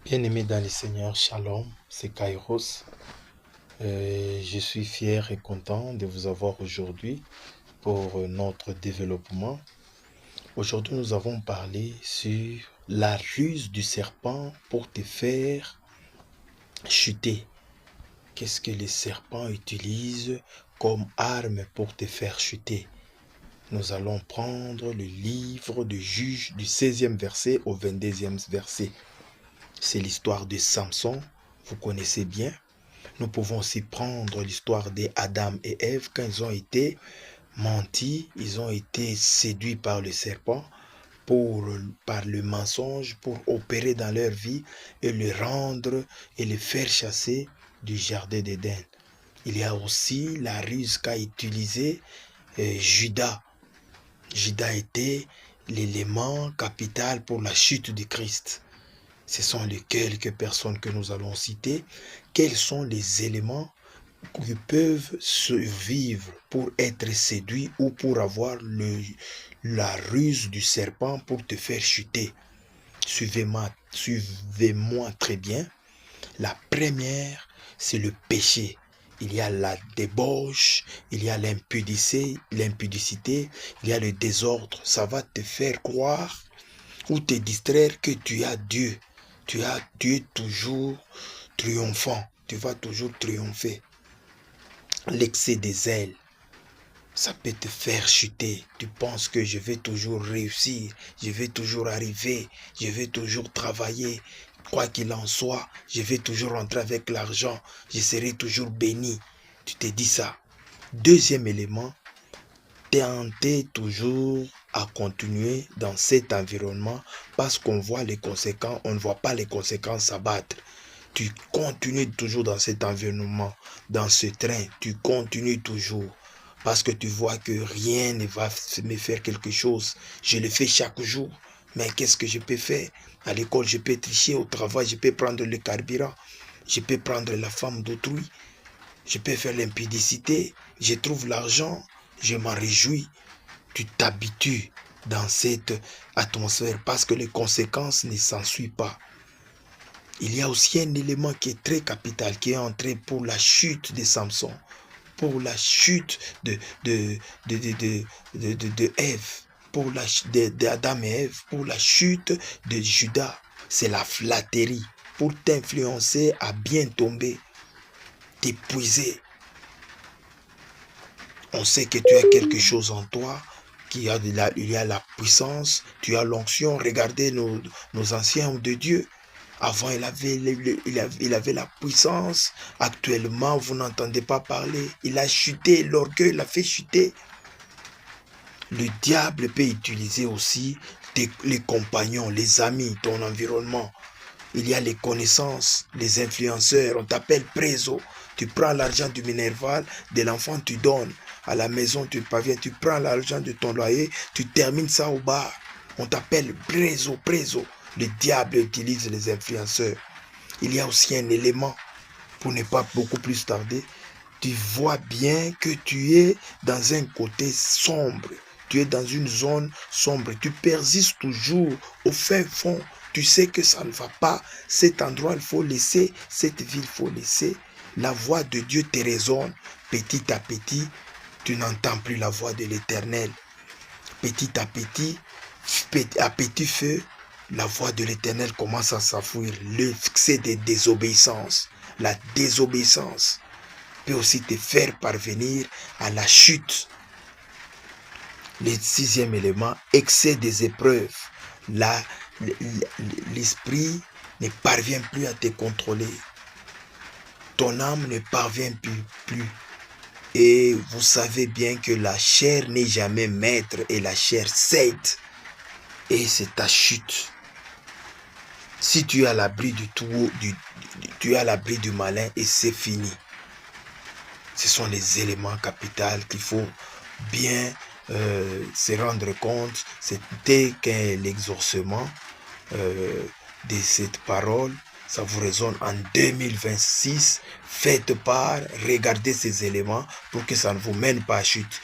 Bien-aimé dans le Seigneur, Shalom, c'est Kairos. Je suis fier et content de vous avoir aujourd'hui pour notre développement. Aujourd'hui, nous avons parlé sur la ruse du serpent pour te faire chuter. Qu'est-ce que les serpents utilisent comme arme pour te faire chuter? Nous allons prendre le livre de Juges du 16e verset au 22e verset. C'est l'histoire de Samson, vous connaissez bien. Nous pouvons aussi prendre l'histoire d'Adam et Ève quand ils ont été mentis, ils ont été séduits par le serpent, par le mensonge, pour opérer dans leur vie et le rendre et le faire chasser du jardin d'Éden. Il y a aussi la ruse qu'a utilisée Judas. Judas était l'élément capital pour la chute du Christ. Ce sont les quelques personnes que nous allons citer. Quels sont les éléments qui peuvent survivre pour être séduits ou pour avoir la ruse du serpent pour te faire chuter? Suivez-moi très bien. La première, c'est le péché. Il y a la débauche, il y a l'impudicité, il y a le désordre. Ça va te faire croire ou te distraire que tu as Dieu. Tu es toujours triomphant. Tu vas toujours triompher. L'excès des ailes, ça peut te faire chuter. Tu penses que je vais toujours réussir, je vais toujours arriver, je vais toujours travailler. Quoi qu'il en soit, je vais toujours rentrer avec l'argent, je serai toujours béni. Tu te dis ça. Deuxième élément, tenter toujours à continuer dans cet environnement parce qu'on voit les conséquences, on ne voit pas les conséquences s'abattre. Tu continues toujours dans cet environnement, dans ce train, tu continues toujours parce que tu vois que rien ne va me faire quelque chose. Je le fais chaque jour, mais qu'est-ce que je peux faire? À l'école, je peux tricher, au travail, je peux prendre le carburant, je peux prendre la femme d'autrui, je peux faire l'impudicité, je trouve l'argent, je m'en réjouis. Tu t'habitues dans cette atmosphère parce que les conséquences ne s'ensuivent pas. Il y a aussi un élément qui est très capital, qui est entré pour la chute de Samson, pour la chute de Ève, pour d'Adam et Ève, pour la chute de Judas. C'est la flatterie, pour t'influencer à bien tomber, t'épuiser. On sait que tu as quelque chose en toi, il y a la puissance, tu as l'onction. Regardez nos anciens hommes de Dieu. Avant, il avait la puissance. Actuellement, vous n'entendez pas parler. Il a chuté, l'orgueil l'a fait chuter. Le diable peut utiliser aussi les compagnons, les amis, ton environnement. Il y a les connaissances, les influenceurs. On t'appelle préso. Tu prends l'argent du Minerval, de l'enfant, tu donnes. À la maison, tu parviens, tu prends l'argent de ton loyer, tu termines ça au bar. On t'appelle préso. Le diable utilise les influenceurs. Il y a aussi un élément, pour ne pas beaucoup plus tarder, tu vois bien que tu es dans un côté sombre. Tu es dans une zone sombre. Tu persistes toujours au fin fond. Tu sais que ça ne va pas. Cet endroit, il faut laisser. Cette ville, il faut laisser. La voix de Dieu te résonne. Petit à petit, tu n'entends plus la voix de l'Éternel. Petit à petit, à petit feu, la voix de l'Éternel commence à s'enfuir. L'excès de désobéissance. La désobéissance peut aussi te faire parvenir à la chute. Le sixième élément, excès des épreuves. L'esprit ne parvient plus à te contrôler. Ton âme ne parvient plus. Et vous savez bien que la chair n'est jamais maître et la chair cède. Et c'est ta chute. Si tu es à l'abri tu es à l'abri du malin et c'est fini. Ce sont les éléments capitaux qu'il faut bien se rendre compte. C'était qu'un l'exorcement de cette parole. Ça vous résonne en 2026. Faites part, regardez ces éléments pour que ça ne vous mène pas à chute.